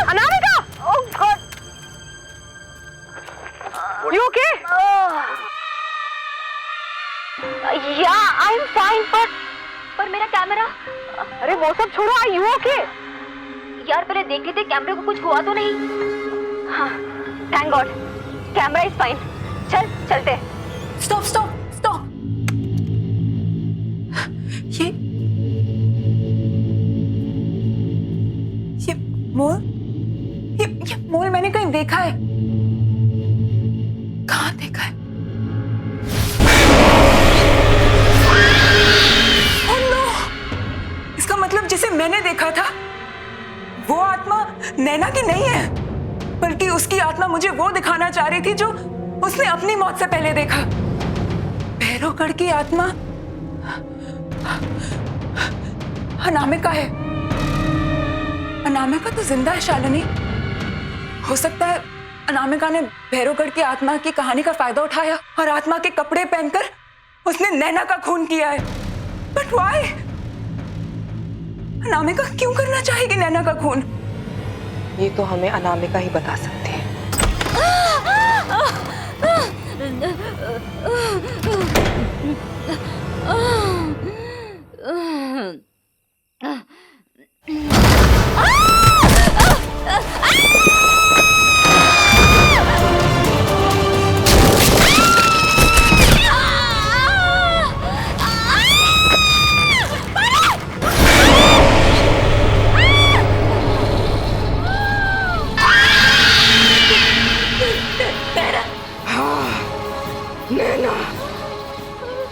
अनामिका! ओह God! You okay? Yeah, I'm fine, पर मेरा कैमरा। अरे वो सब छोड़ो, are you okay? यार पहले देख लेते कैमरे को कुछ हुआ तो नहीं। हाँ, thank God, camera is fine. चलते हैं। Stop stop stop. ये मोल, ये मोल मैंने कहीं देखा है। कहाँ देखा है? Oh no! इसका मतलब जिसे मैंने देखा था वो आत्मा नैना की नहीं है, बल्कि उसकी आत्मा मुझे वो दिखाना चाह रही थी जो उसने अपनी मौत से पहले देखा। भैरवगढ़ की आत्मा अनामिका है। अनामिका तो जिंदा है शालिनी। हो सकता है अनामिका ने भैरवगढ़ की आत्मा की कहानी का फायदा उठाया और आत्मा के कपड़े पहनकर उसने नैना का खून किया है। But why? अनामिका क्यों करना चाहेगी नैना का खून? ये तो हमें अनामिका ही बता सकती है।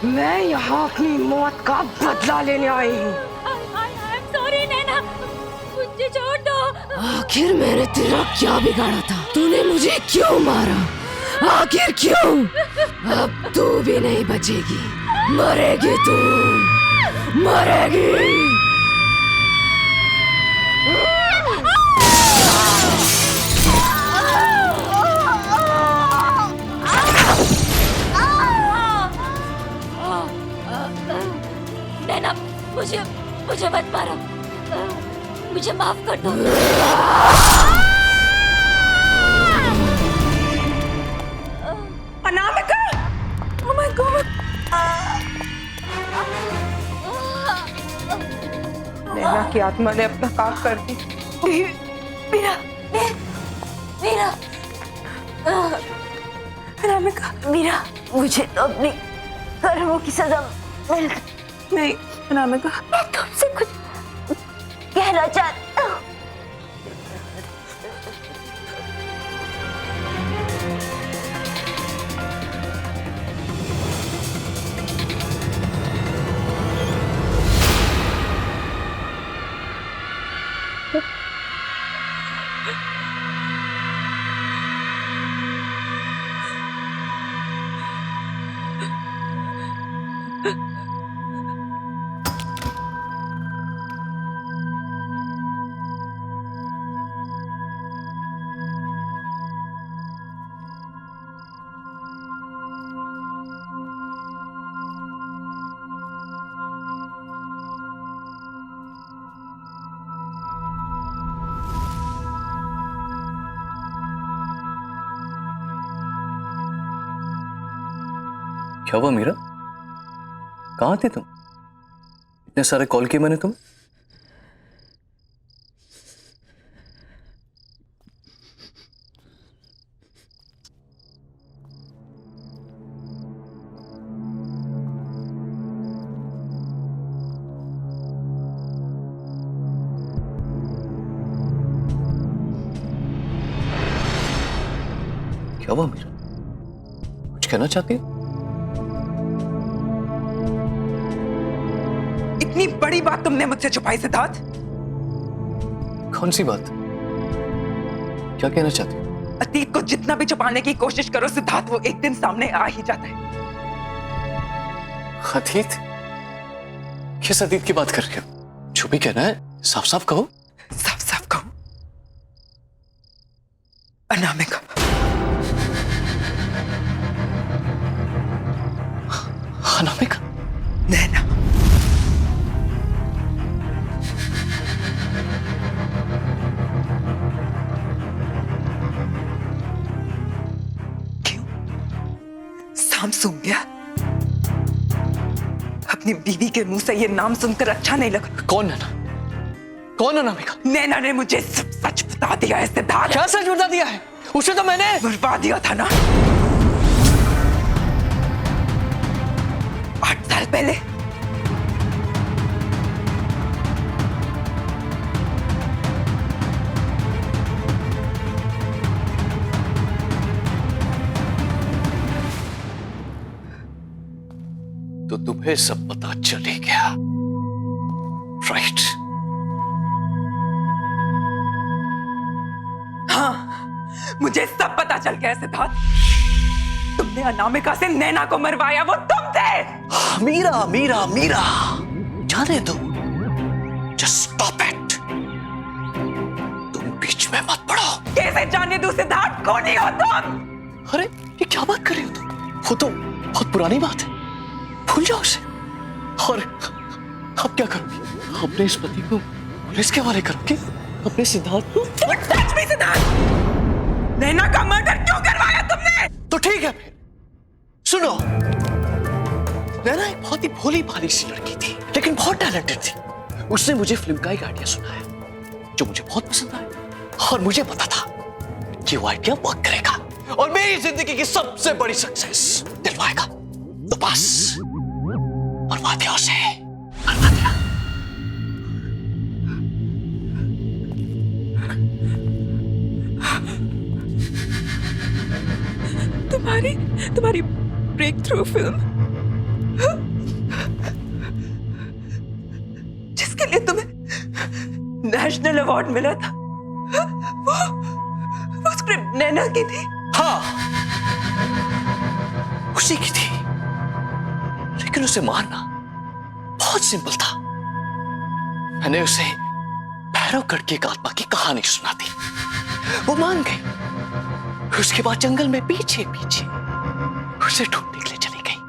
मैं यहाँ अपनी मौत का बदला लेने आई हूँ। सॉरी नैना, मुझे छोड़ दो। आखिर मैंने तेरा क्या बिगाड़ा था? तूने मुझे क्यों मारा? आखिर क्यों? अब तू भी नहीं बचेगी, मरेगी तू, मरेगी। नैना, मुझे मत मारो, मुझे माफ कर दो। अनामिका! Oh my God! नैना की आत्मा ने अपना काम कर दी। मीरा, अनामिका, मीरा, मुझे तो अपनी कर्मों की सजा मिल गई। नहीं अनामिका, मैं तुमसे कुछ कहना चाहती हूँ। क्या हुआ मीरा? कहाँ थे तुम? इतने सारे कॉल किए मैंने तुम्हें। क्या हुआ मीरा? कुछ कहना चाहती है? इतनी बड़ी बात तुमने मुझसे छुपाई सिद्धार्थ? कौन सी बात? क्या कहना चाहती हो? अतीत को जितना भी छुपाने की कोशिश करो सिद्धार्थ, वो एक दिन सामने आ ही जाता है। अतीत? किस अतीत की बात कर रहे हो? जो भी कहना है साफ साफ कहो। साफ साफ कहो। अनामिका। अनामिका? नैना। नाम सुन गया? अपनी बीवी के मुंह से ये नाम सुनकर अच्छा नहीं लगा। कौन नैना? कौन अनामिका? नैना ने मुझे सब सच बता दिया है सिद्धार्थ। क्या सच बता दिया है? उसे तो मैंने मरवा दिया था ना 8 साल पहले। तो तुम्हें सब पता चल ही गया, राइट? हाँ, मुझे सब पता चल गया सिद्धार्थ। तुमने अनामिका से नैना को मरवाया, वो तुम थे। मीरा मीरा मीरा, जाने दो। Just stop it. तुम बीच में मत पड़ो। कैसे जाने दो सिद्धार्थ? कौन ही हो तुम? अरे ये क्या बात कर रही हो तुम? वो तो बहुत पुरानी बात है, भूल जाओ उसे। और अब क्या करोगी? अपने इस पति को पुलिस के हवाले करोगे? अपने सिद्धार्थ को? सच में सिद्धार्थ, नैना का मर्डर क्यों करवाया तुमने? तो ठीक है फिर सुनो, नैना एक बहुत ही भोली भाली सी लड़की थी, लेकिन बहुत टैलेंटेड थी। उसने मुझे फिल्म का एक आइडिया सुनाया जो मुझे बहुत पसंद आया, और मुझे पता था कि वो आइडिया वर्क करेगा और मेरी जिंदगी की सबसे बड़ी सक्सेस दिलवाएगा। तो बस मरवा दिया उसे, मरवा दिया। तुम्हारी ब्रेक थ्रू फिल्म, जिसके लिए तुम्हें नेशनल अवार्ड मिला था, वो स्क्रिप्ट नैना की थी। हाँ, उसी की थी, लेकिन उसे मारना बहुत सिंपल था। मैंने उसे भैरवगढ़ की एक आत्मा की कहानी सुना दी, वो मान गई। उसके बाद जंगल में पीछे पीछे उसे ढूंढने के लिए चली गई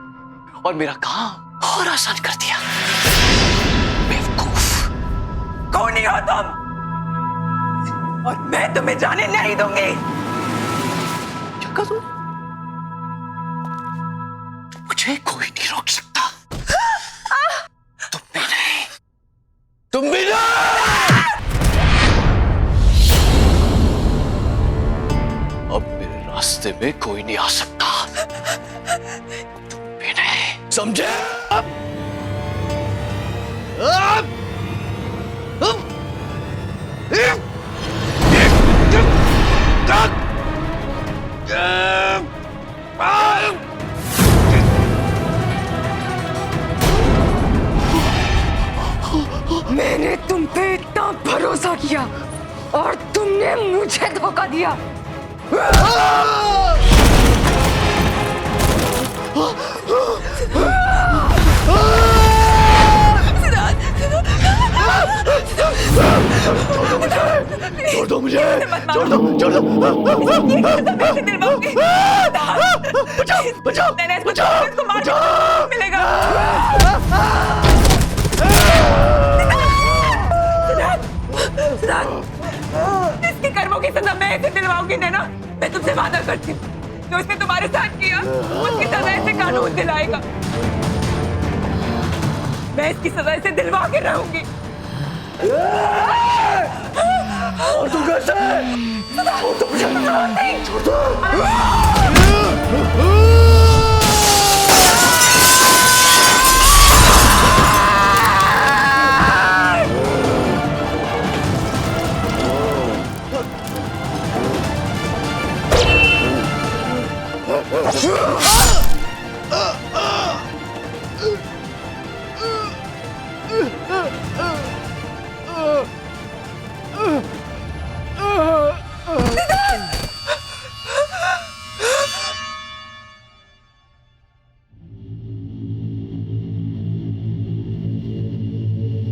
और मेरा काम और आसान कर दिया। बेवकूफ। कौन ही हो तुम? और मैं तुम्हें जाने नहीं दूंगी। क्या कहा तुम? मुझे कोई नहीं रोक सकता। तुम भी नहीं, तुम भी नहीं। अब मेरे रास्ते में कोई नहीं आ सकता। तुम भी नहीं, समझे? मैंने तुम पे इतना भरोसा किया और तुमने मुझे धोखा दिया। छोड़ दो मुझे, छोड़ दो, छोड़ दो। बचाओ, बचाओ, बचाओ, मिलेगा। इसके कर्मों की सजा मैं इसे दिलवाऊंगी नैना। मैं तुमसे वादा करती हूँ, जो इसने तुम्हारे साथ किया उसकी सजा इसे कानून दिलाएगा। मैं इसकी सजा इसे दिलवा के रहूंगी। और तू कैसे? छोड़ दो मुझे, छोड़ दो।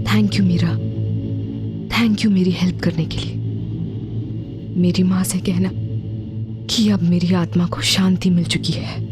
Thank you Meera, thank you मेरी हेल्प करने के लिए। मेरी माँ से कहना कि अब मेरी आत्मा को शांति मिल चुकी है।